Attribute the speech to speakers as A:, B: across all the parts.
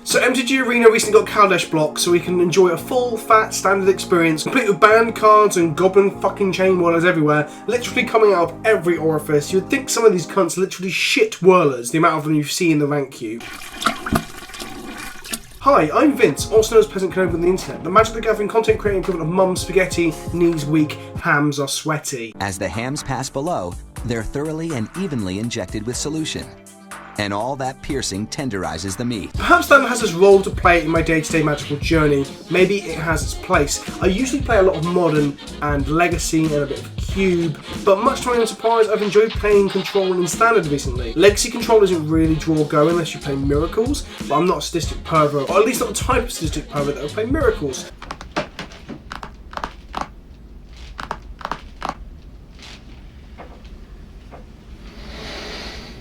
A: So MTG Arena recently got Kaladesh block, so we can enjoy a full, fat, standard experience, complete with banned cards and goblin fucking chain whirlers everywhere, literally coming out of every orifice. You'd think some of these cunts are literally shit whirlers, the amount of them you see in the rank queue. Hi, I'm Vince, also known as PleasantKenobi on the internet, the Magic the Gathering content creating equivalent of mum's spaghetti, knees weak, hams are sweaty.
B: As the hams pass below, they're thoroughly and evenly injected with solution. And all that piercing tenderizes the meat.
A: Perhaps that has its role to play in my day-to-day magical journey. Maybe it has its place. I usually play a lot of Modern and Legacy and a bit of Cube, but much to my own surprise, I've enjoyed playing Control in Standard recently. Legacy Control isn't really draw go unless you play Miracles, but I'm not a statistic pervert, or at least not the type of statistic pervert that will play Miracles.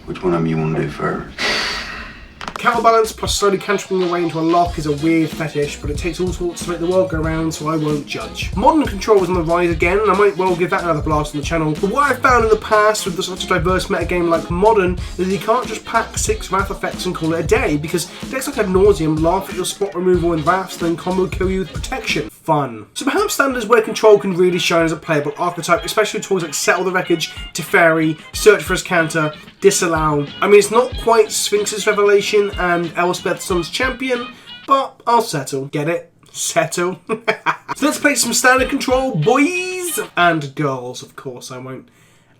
C: Which one of you want to do first?
A: Counterbalance plus slowly cantering your way into a lock is a weird fetish, but it takes all sorts to make the world go round, so I won't judge. Modern Control is on the rise again, and I might well give that another blast on the channel. But what I've found in the past with such a diverse metagame like Modern is you can't just pack 6 Wrath effects and call it a day, because decks like Ad Nauseam laugh at your spot removal and Wraths, then combo kill you with Protection. Fun. So perhaps Standard is where Control can really shine as a playable archetype, especially with tools like Settle the Wreckage, Teferi, Search for his Counter, Disallow. I mean, it's not quite Sphinx's Revelation and Elspeth Sun's Champion, but I'll settle. Get it? Settle. So let's play some Standard Control, boys! And girls, of course, I won't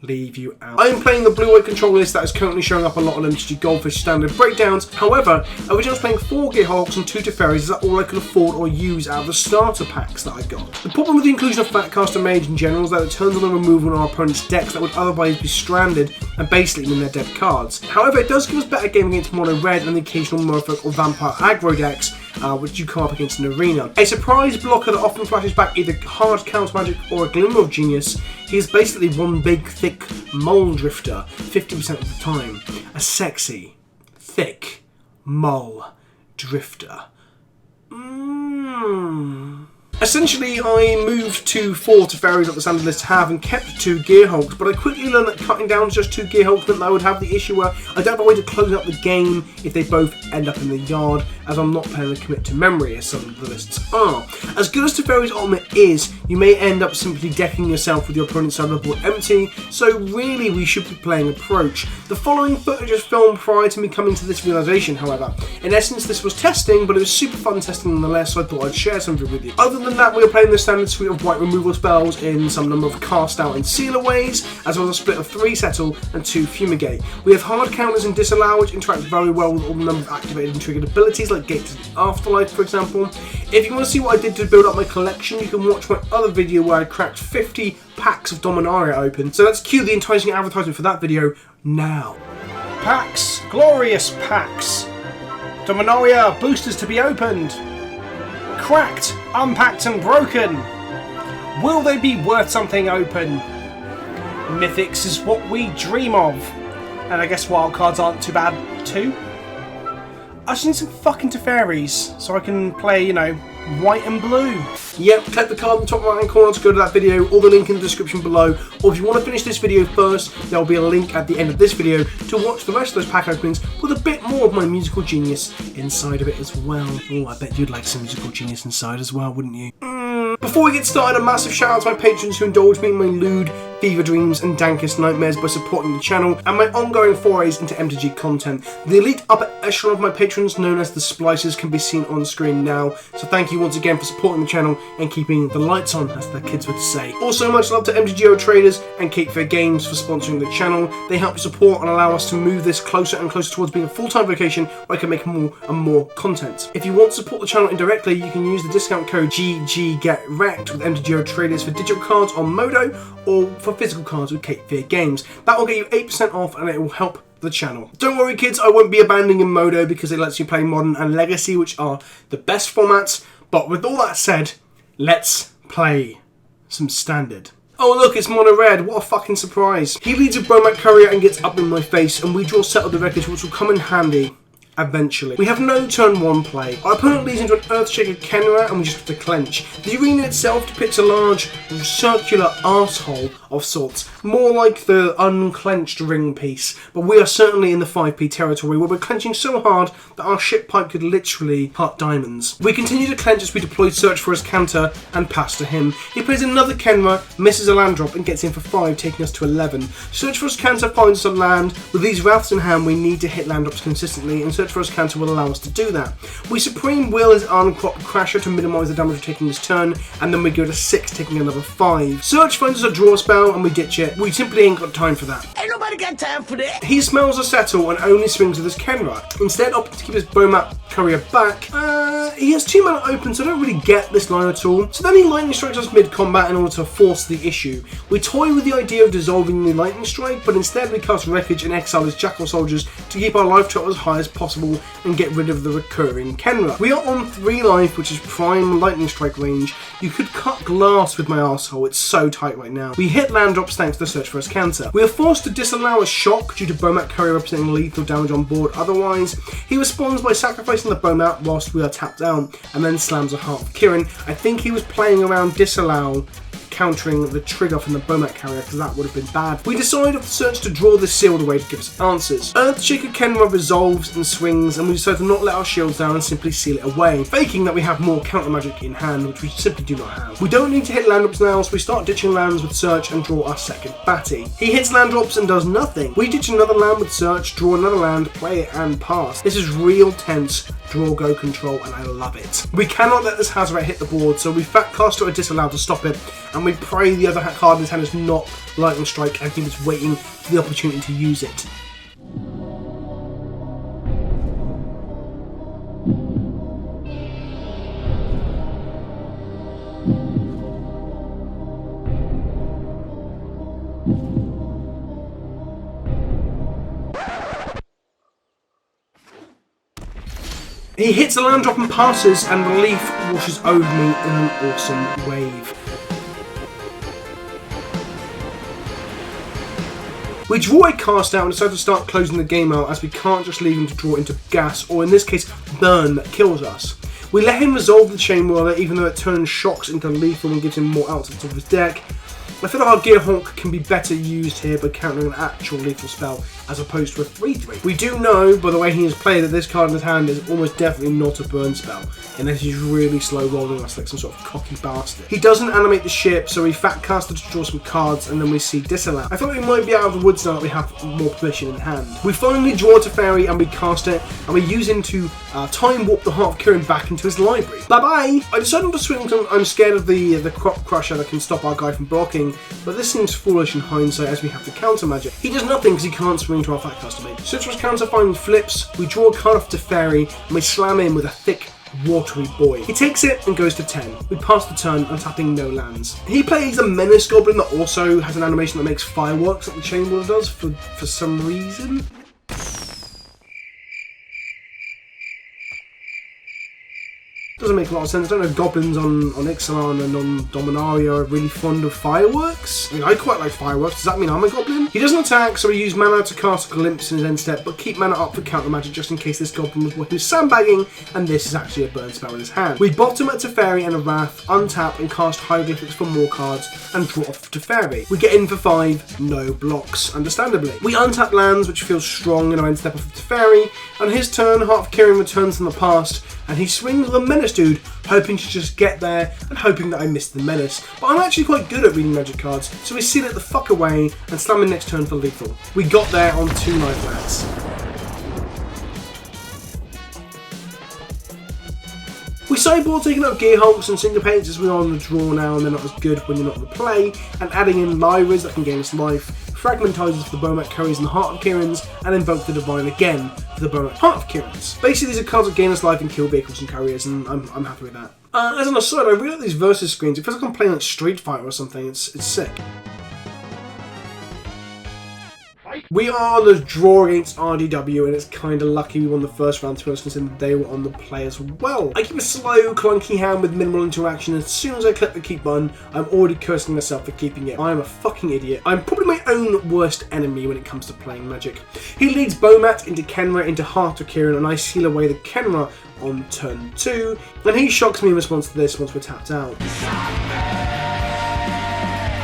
A: leave you out. I am playing the blue-white control list that is currently showing up a lot on MTG Goldfish Standard breakdowns. However, originally I was playing 4 Gearhulks and 2 Teferis, is that all I could afford or use out of the starter packs that I got. The problem with the inclusion of Fatcaster Mage in general is that it turns on the removal on our opponent's decks that would otherwise be stranded and basically mean they're dead cards. However, it does give us better game against Mono Red and the occasional Merfolk or Vampire aggro decks, which you come up against in Arena. A surprise blocker that often flashes back either hard counter magic or a glimmer of genius. He is basically one big, thick mole drifter 50% of the time. A sexy, thick mole drifter. Essentially, I moved to 4 Teferis that the standard list have and kept 2 Gearhulks, but I quickly learned that cutting down to just 2 Gearhulks meant that I would have the issue where I don't have a way to close out the game if they both end up in the yard, as I'm not playing a commit to memory as some of the lists are. As good as Teferi's ultimate is, you may end up simply decking yourself with your opponent's side of the board empty, so really we should be playing Approach. The following footage was filmed prior to me coming to this realisation, however. In essence, this was testing, but it was super fun testing nonetheless, so I thought I'd share some of it with you. Other than that, we are playing the standard suite of white removal spells in some number of cast out and seal aways, as well as a split of 3 settle and 2 fumigate. We have hard counters and disallow, which interact very well with all the number of activated and triggered abilities, like Gate to the Afterlife, for example. If you want to see what I did to build up my collection, you can watch my other video where I cracked 50 packs of Dominaria open. So let's cue the enticing advertisement for that video now. Packs, glorious packs. Dominaria boosters to be opened. Cracked, unpacked and broken. Will they be worth something open? Mythics is what we dream of. And I guess wildcards aren't too bad too. I just need some fucking Teferis so I can play, you know, white and blue. Yep, click the card in the top right hand corner to go to that video, or the link in the description below. Or if you want to finish this video first, there will be a link at the end of this video to watch the rest of those pack openings with a bit more of my musical genius inside of it as well. Oh, I bet you'd like some musical genius inside as well, wouldn't you? Before we get started, a massive shout out to my patrons who indulge me in my lewd, fever dreams and dankest nightmares by supporting the channel and my ongoing forays into MTG content. The elite upper echelon of my patrons, known as the Splicers, can be seen on screen now, so thank you once again for supporting the channel and keeping the lights on, as the kids would say. Also, much love to MTGO Traders and Cape Fair Games for sponsoring the channel. They help support and allow us to move this closer and closer towards being a full-time vocation where I can make more and more content. If you want to support the channel indirectly, you can use the discount code GGGetWrecked with MTGO Traders for digital cards on Modo, or for physical cards with Cape Fear Games. That will get you 8% off and it will help the channel. Don't worry kids, I won't be abandoning Modo because it lets you play Modern and Legacy, which are the best formats. But with all that said, let's play some Standard. Oh look, it's Mono Red, what a fucking surprise. He leads a Bromac Courier and gets up in my face, and we draw Settle the Wreckage, which will come in handy Eventually. We have no turn 1 play. Our opponent leads into an Earthshaker Kenra and we just have to clench. The arena itself depicts a large circular arsehole of sorts, more like the unclenched ring piece, but we are certainly in the 5p territory where we're clenching so hard that our ship pipe could literally cut diamonds. We continue to clench as we deploy Search for his counter and pass to him. He plays another Kenra, misses a land drop and gets in for 5, taking us to 11. Search for his counter finds us a land. With these Wraths in hand we need to hit land drops consistently and Search for his counter will allow us to do that. We Supreme Will his Uncrop Crasher to minimise the damage of taking his turn, and then we go to 6, taking another 5. Search finds us a draw spell and we ditch it. We simply ain't got time for that.
C: Ain't nobody got time for that.
A: He smells a settle and only swings with his Kenra. Instead, opting to keep his Bowmat Courier back. He has 2 mana open, so I don't really get this line at all. So then he Lightning Strikes us mid-combat in order to force the issue. We toy with the idea of dissolving the Lightning Strike, but instead we cast Wreckage and exile his Jackal Soldiers to keep our life total as high as possible and get rid of the recurring Kenra. We are on 3 life, which is prime Lightning Strike range. You could cut glass with my arsehole, it's so tight right now. We hit land drops thanks to Search for his counter. We are forced to disallow a shock due to Bowmat Courier representing lethal damage on board otherwise. He responds by sacrificing the Bowmat whilst we are tapped out, and then slams a Heart of Kirin. I think he was playing around disallow, countering the trigger from the Bowmat Carrier, because that would have been bad. We decide off the Search to draw the sealed away to give us answers. Earthshaker Kenra resolves and swings, and we decide to not let our shields down and simply seal it away, faking that we have more counter magic in hand, which we simply do not have. We don't need to hit land drops now, so we start ditching lands with Search and draw our second Batty. He hits land drops and does nothing. We ditch another land with Search, draw another land, play it and pass. This is real tense draw go control and I love it. We cannot let this Hazoret hit the board, so we fat cast a disallow to stop it, and we pray the other card in his hand is not Lightning Strike. I think it's waiting for the opportunity to use it. He hits a land drop and passes, and relief washes over me in an awesome wave. We draw a cast out and decide to start closing the game out, as we can't just leave him to draw into gas, or in this case, burn, that kills us. We let him resolve the Chain Whirler, even though it turns shocks into lethal and gives him more outlets of his deck. I feel like our Gear Honk can be better used here by countering an actual lethal spell as opposed to a 3/3. We do know, by the way he has played, that this card in his hand is almost definitely not a burn spell, unless he's really slow rolling us like some sort of cocky bastard. He doesn't animate the ship, so we fat casted to draw some cards, and then we see Disallow. I thought we might be out of the woods now that we have more permission in hand. We finally draw Teferi and we cast it, and we use him to time warp the Heart of Kirin back into his library. Bye bye! I decided to swing because I'm scared of the Crop Crusher that can stop our guy from blocking, but this seems foolish in hindsight as we have to counter magic. He does nothing because he can't swing to our fat custom mate. Citrus counter finally flips, we draw a card off Teferi, and we slam in with a thick, watery boy. He takes it and goes to 10. We pass the turn, untapping no lands. He plays a Menace Goblin that also has an animation that makes fireworks like the Chain Whirler does for some reason. Doesn't make a lot of sense. I don't know if goblins on Ixalan and on Dominaria are really fond of fireworks. I mean, I quite like fireworks. Does that mean I'm a goblin? He doesn't attack, so we use mana to cast a Glimpse in his end step, but keep mana up for counter magic just in case this goblin was what he was sandbagging, and this is actually a burn spell in his hand. We bottom at Teferi and a Wrath, untap and cast Hieroglyphics for more cards, and draw off Teferi. We get in for 5, no blocks, understandably. We untap lands, which feels strong in our end step off of Teferi. On his turn, Heart of Kirin returns from the past, and he swings with a Menace Dude, hoping to just get there and hoping that I missed the Menace. But I'm actually quite good at reading magic cards, so we seal it the fuck away and slam in next turn for lethal. We got there on 2 life lands. We sideboard taking out Gear Hulks and Syncopates as we are on the draw now, and they're not as good when you're not on the play, and adding in Lyras that can gain us life, Fragmentizers for the Bowmat Couriers and the Heart of Kirins, and Invoke the Divine again for the Bowmat Heart of Kirins. Basically, these are cards that gain us life and kill vehicles and carriers, and I'm happy with that. As an aside, I really like these versus screens. It feels like I'm playing like Street Fighter or something. It's sick.
C: Fight!
A: We are on the draw against RDW, and it's kind of lucky we won the first round, to be honest, considering they were on the play as well. I keep a slow, clunky hand with minimal interaction. As soon as I click the keep button, I'm already cursing myself for keeping it. I'm a fucking idiot. I'm probably my own worst enemy when it comes to playing Magic. He leads Bomat into Kenra into Heart of Kieran, and I seal away the Kenra on turn 2, and he shocks me in response to this once we're tapped out.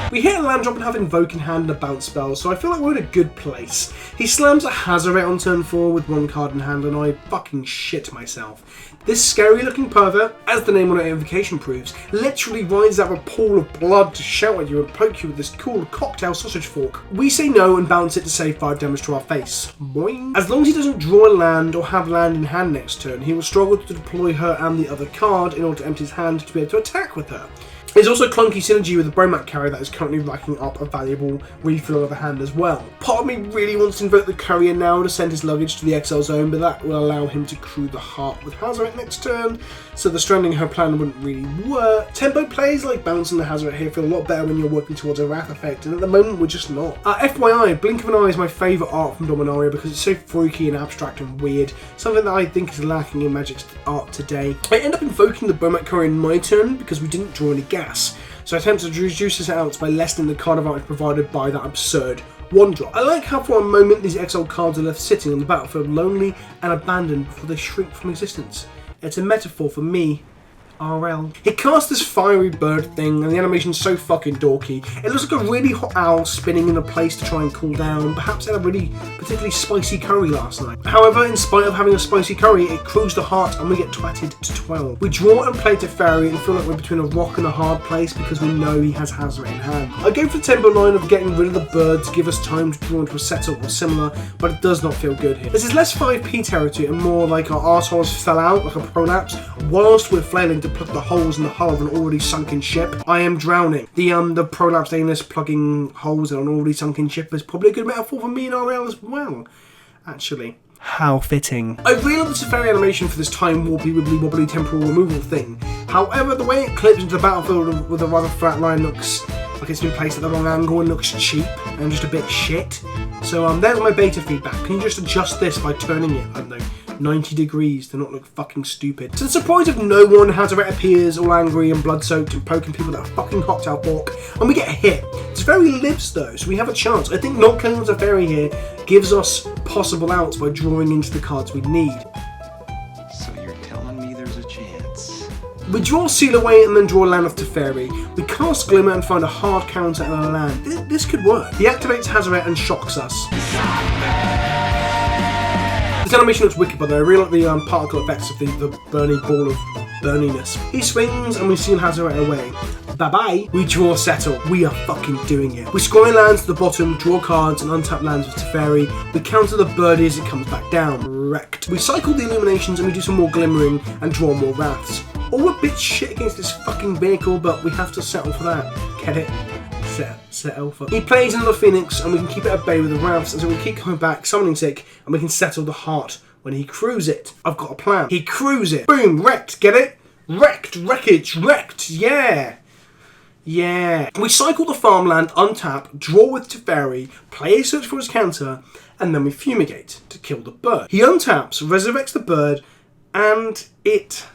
A: We hit a land drop and have Invoke in hand and a bounce spell, so I feel like we're in a good place. He slams a Hazoret on turn 4 with 1 card in hand, and I fucking shit myself. This scary looking pervert, as the name on our invocation proves, literally rises out of a pool of blood to shout at you and poke you with this cool cocktail sausage fork. We say no and bounce it to save 5 damage to our face. Boing. As long as he doesn't draw a land or have land in hand next turn, he will struggle to deploy her and the other card in order to empty his hand to be able to attack with her. There's also clunky synergy with the Bromat carrier that is currently racking up a valuable refill of a hand as well. Part of me really wants to invoke the courier now to send his luggage to the exile zone, but that will allow him to crew the heart with Hazoret next turn, so the stranding her plan wouldn't really work. Tempo plays like bouncing the Hazoret here feel a lot better when you're working towards a Wrath effect, and at the moment we're just not. FYI, Blink of an Eye is my favourite art from Dominaria because it's so freaky and abstract and weird, something that I think is lacking in Magic's art today. I end up invoking the Bromat courier in my turn because we didn't draw any gas. So I attempt to reduce this out by lessening the card advantage provided by that absurd 1-drop. I like how for a moment these exiled cards are left sitting on the battlefield lonely and abandoned before they shrink from existence. It's a metaphor for me, RL. He cast this fiery bird thing, and the animation's so fucking dorky. It looks like a really hot owl spinning in a place to try and cool down. Perhaps had a really particularly spicy curry last night. However, in spite of having a spicy curry, it crews the heart and we get twatted to 12. We draw and play Teferi and feel like we're between a rock and a hard place because we know he has Hazoret in hand. I go for the tempo line of getting rid of the bird to give us time to draw into a setup or similar, but it does not feel good here. This is less 5p territory and more like our arseholes fell out like a prolapse whilst we're flailing to plug the holes in the hull of an already sunken ship. I am drowning. The prolapse anus plugging holes in an already sunken ship is probably a good metaphor for me and RL as well, actually. How fitting. I really love the Teferi animation for this time warpy wibbly wobbly temporal removal thing. However, the way it clips into the battlefield with a rather flat line looks like it's been placed at the wrong angle and looks cheap and just a bit shit. So there's my beta feedback. Can you just adjust this by turning it, I don't know, 90 degrees to not look fucking stupid? To the surprise of no one, Hazoret appears all angry and blood-soaked and poking people with that fucking cocktail fork, and we get hit. Teferi lives though, so we have a chance. I think not killing Teferi here gives us possible outs by drawing into the cards we need.
C: So you're telling me there's a chance?
A: We draw Seal Away and then draw a land of Teferi. We cast Glimmer and find a hard counter and a land. This could work. He activates Hazoret and shocks us. This animation looks wicked, by the way. I really like the particle effects of the burning ball of burniness. He swings and we seal Hazoret away. Bye-bye. We draw Settle. We are fucking doing it. We scroll lands to the bottom, draw cards and untap lands with Teferi. We counter the birdie as it comes back down. Wrecked. We cycle the illuminations and we do some more glimmering and draw more wraths. All a bit shit against this fucking vehicle, but we have to settle for that. Get it? Settle for. He plays another Phoenix and we can keep it at bay with the wraths, and so we keep coming back, summoning sick, and we can settle the heart when he crews it. I've got a plan. He crews it. Boom, wrecked, get it? Wrecked, wreckage, wrecked, yeah. Yeah. We cycle the farmland, untap, draw with Teferi, play a search for his counter, and then we fumigate to kill the bird. He untaps, resurrects the bird, and it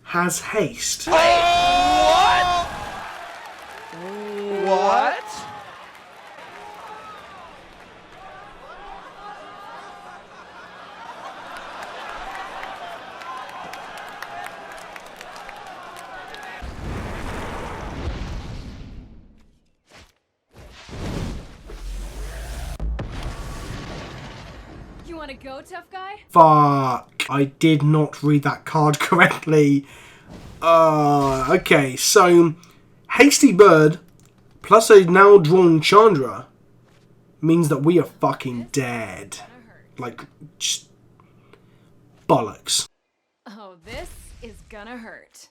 A: has haste.
C: What? What?
D: You want to go, tough guy?
A: Fuck. I did not read that card correctly. Okay, so Hasty Bird plus a now drawn Chandra means that we are fucking dead. Like, just bollocks.
D: Oh, this is gonna hurt.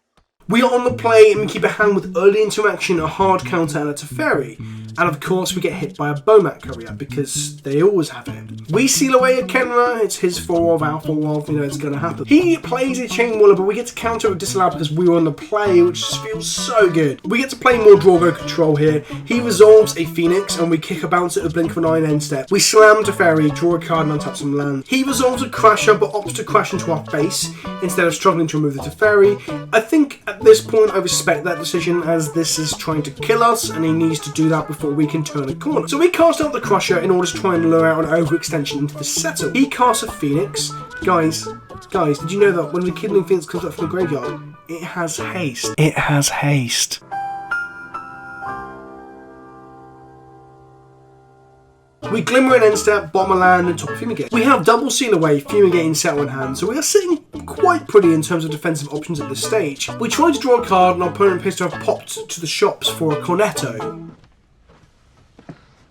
A: We are on the play and we keep a hand with early interaction, a hard counter and a Teferi. And of course we get hit by a Bomat courier, because they always have it. We seal away a Kenra, it's his 4 of our 4 of, it's going to happen. He plays a Chain Waller, but we get to counter with Disallow because we were on the play, which just feels so good. We get to play more Drogo control here. He resolves a Phoenix, and we kick a bounce at a blink of an eye and end step. We slam Teferi, draw a card and untap some land. He resolves a Crasher, but opts to crash into our face instead of struggling to remove the Teferi. I think at this point I respect that decision, as this is trying to kill us, and he needs to do that before we can turn a corner. So we cast out the Crusher in order to try and lure out an overextension into the settle. He casts a Phoenix. Guys, did you know that when the Kindling Phoenix comes up from the graveyard, it has haste? It has haste. We Glimmer and end step, bottom a land, and top of Fumigate. We have double seal away, Fumigate in settle in hand, so we are sitting quite pretty in terms of defensive options at this stage. We try to draw a card, and our opponent appears to have popped to the shops for a Cornetto.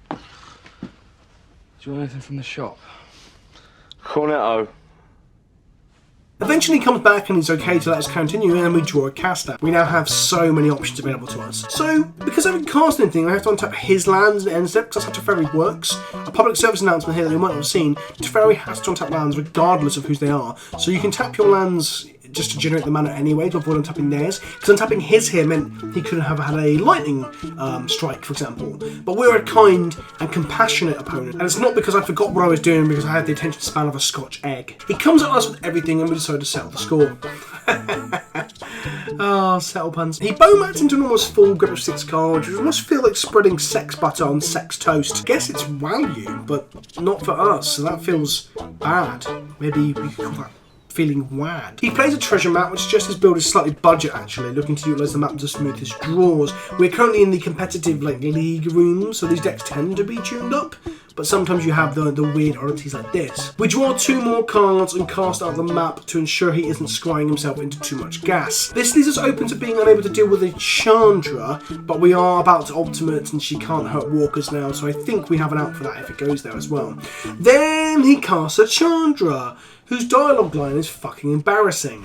E: Do you want anything from the shop?
F: Cornetto.
A: Eventually he comes back and he's okay to let us continue, and we draw a caster. We now have so many options available to us. So, because I haven't cast anything, I have to untap his lands and end step, because that's how Teferi works. A public service announcement here that you might not have seen: Teferi has to untap lands regardless of whose they are. So you can tap your lands just to generate the mana anyway, to avoid untapping theirs, because untapping his here meant he could have had a lightning strike, for example. But we're a kind and compassionate opponent, and it's not because I forgot what I was doing, because I had the attention span of a Scotch egg. He comes at us with everything, and we decide to settle the score. Oh, settle puns. He Bomats into an almost full grip of 6 cards, which must feel like spreading sex butter on sex toast. Guess it's value, but not for us, so that feels bad. Maybe we could call that feeling wad. He plays a treasure map, which suggests his build is slightly budget actually, looking to utilise the map to smooth his draws. We're currently in the competitive league room, so these decks tend to be tuned up, but sometimes you have the weird oddities like this. We draw 2 more cards and cast out the map to ensure he isn't scrying himself into too much gas. This leaves us open to being unable to deal with a Chandra, but we are about to ultimate and she can't hurt walkers now, so I think we have an out for that if it goes there as well. Then he casts a Chandra, whose dialogue line is fucking embarrassing.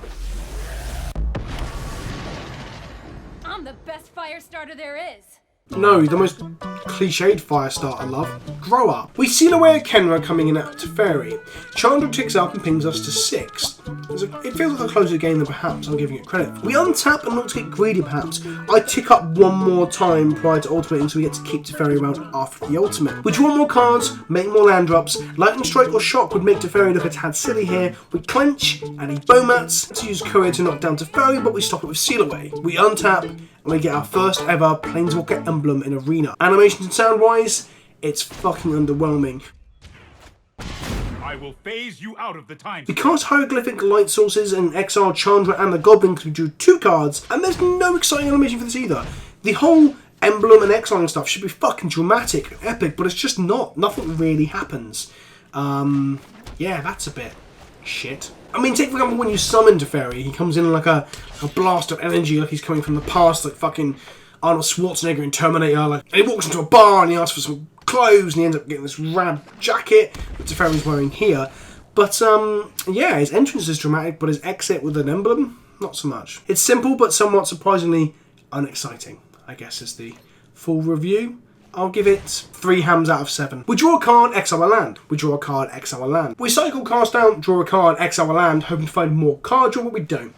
D: I'm the best fire starter there is.
A: No, the most cliched fire starter, love. Grow up. We seal away a Kenra coming in at Teferi. Chandra ticks up and pings us to 6. It feels like a closer game than perhaps I'm giving it credit. We untap and not to get greedy perhaps. I tick up one more time prior to ultimating, so we get to keep Teferi around after the ultimate. We draw more cards, make more land drops. Lightning Strike or Shock would make Teferi look a tad silly here. We clench and he Bomats to use Courier to knock down Teferi, but we stop it with seal away. We untap and we get our first ever Planeswalker emblem in Arena. Animation and sound wise, it's fucking underwhelming.
G: I will phase you out of the time.
A: We cast hieroglyphic light sources and exile Chandra and the Goblin because we drew 2 cards, and there's no exciting animation for this either. The whole emblem and exiling stuff should be fucking dramatic and epic, but it's just not. Nothing really happens. Yeah, that's a bit shit. I mean, take for example when you summon Teferi, he comes in like a blast of energy, like he's coming from the past, like fucking Arnold Schwarzenegger in Terminator, like, and he walks into a bar and he asks for some clothes and he ends up getting this rad jacket that Teferi's wearing here. But yeah, his entrance is dramatic, but his exit with an emblem, not so much. It's simple but somewhat surprisingly unexciting, I guess is the full review. I'll give it 3 hams out of 7. We draw a card, exile a land. We draw a card, exile a land. We cycle cast out, draw a card, exile a land, hoping to find more card draw, but we don't.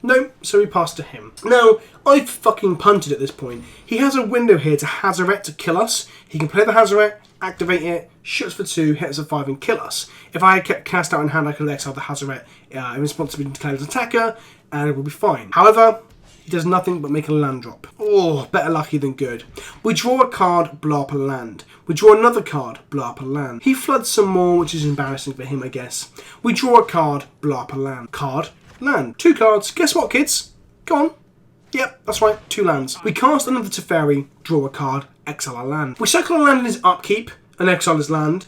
A: No, so we pass to him. Now, I've fucking punted at this point. He has a window here to Hazaret to kill us. He can play the Hazaret, activate it, shoots for 2, hits a 5 and kill us. If I had kept cast out in hand, I could exile the Hazaret in response to being declared as attacker, and it will be fine. However, he does nothing but make a land drop. Oh, better lucky than good. We draw a card, blow up a land. We draw another card, blow up a land. He floods some more, which is embarrassing for him, I guess. We draw a card, blow up a land. Card, land. 2 cards. Guess what, kids? Go on. Yep, that's right, 2 lands. We cast another Teferi, draw a card, exile a land. We cycle a land in his upkeep and exile his land.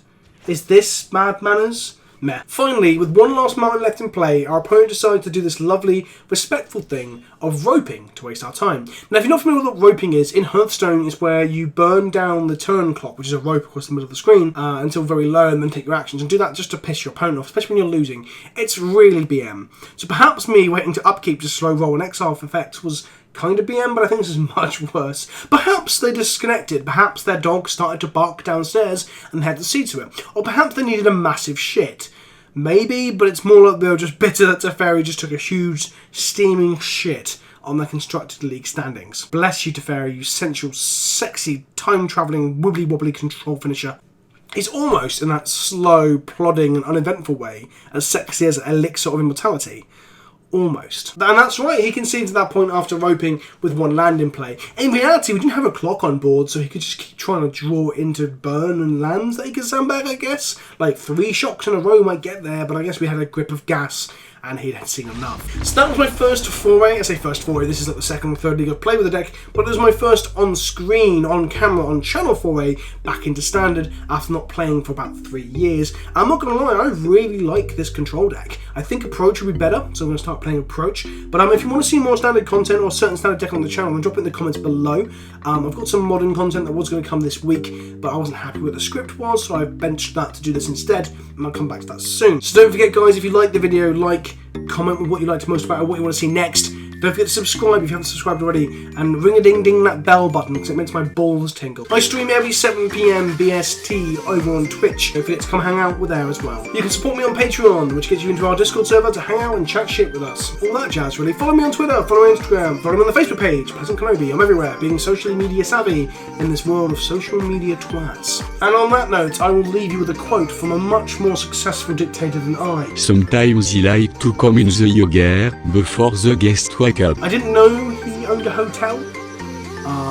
A: Is this mad manners? Meh. Finally, with one last moment left in play, our opponent decided to do this lovely, respectful thing of roping to waste our time. Now, if you're not familiar with what roping is, in Hearthstone it's where you burn down the turn clock, which is a rope across the middle of the screen, until very low and then take your actions, and do that just to piss your opponent off, especially when you're losing. It's really BM. So perhaps me waiting to upkeep to slow roll and exile for effects was kind of BM, but I think this is much worse. Perhaps they disconnected. Perhaps their dog started to bark downstairs and they had to see to it. Or perhaps they needed a massive shit. Maybe, but it's more like they were just bitter that Teferi just took a huge, steaming shit on their constructed league standings. Bless you, Teferi, you sensual, sexy, time-travelling, wibbly-wobbly control finisher. He's almost, in that slow, plodding and uneventful way, as sexy as Elixir of Immortality. Almost. And that's right, he conceded to that point after roping with one land in play. In reality, we didn't have a clock on board, so he could just keep trying to draw into burn and lands that he could sandbag, I guess. Like 3 shocks in a row might get there, but I guess we had a grip of gas and he had seen enough. So that was my first foray. I say first foray, this is like the second or third league I've played with the deck, but it was my first on-screen, on-camera, on-channel foray back into Standard after not playing for about 3 years. I'm not going to lie, I really like this control deck. I think Approach would be better, so I'm going to start playing Approach. But if you want to see more Standard content or a certain Standard deck on the channel, then drop it in the comments below. I've got some modern content that was going to come this week, but I wasn't happy with the script was, so I benched that to do this instead, and I'll come back to that soon. So don't forget, guys, if you liked the video, comment with what you liked most about it, what you want to see next. Don't forget to subscribe if you haven't subscribed already, and ring-a-ding-ding that bell button because it makes my balls tingle. I stream every 7 PM BST over on Twitch. Don't forget to come hang out with there as well. You can support me on Patreon, which gets you into our Discord server to hang out and chat shit with us. All that jazz, really. Follow me on Twitter, follow me on Instagram, follow me on the Facebook page, PleasantKenobi. I'm everywhere, being socially media savvy in this world of social media twats. And on that note, I will leave you with a quote from a much more successful dictator than I.
H: Sometimes he like to come in the yoga before the guest wake up.
A: I didn't know he owned a hotel,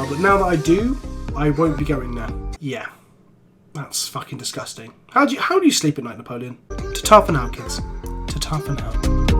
A: but now that I do, I won't be going there. Yeah, that's fucking disgusting. How do you sleep at night, Napoleon? Ta-ta for now, kids. Ta-ta for now.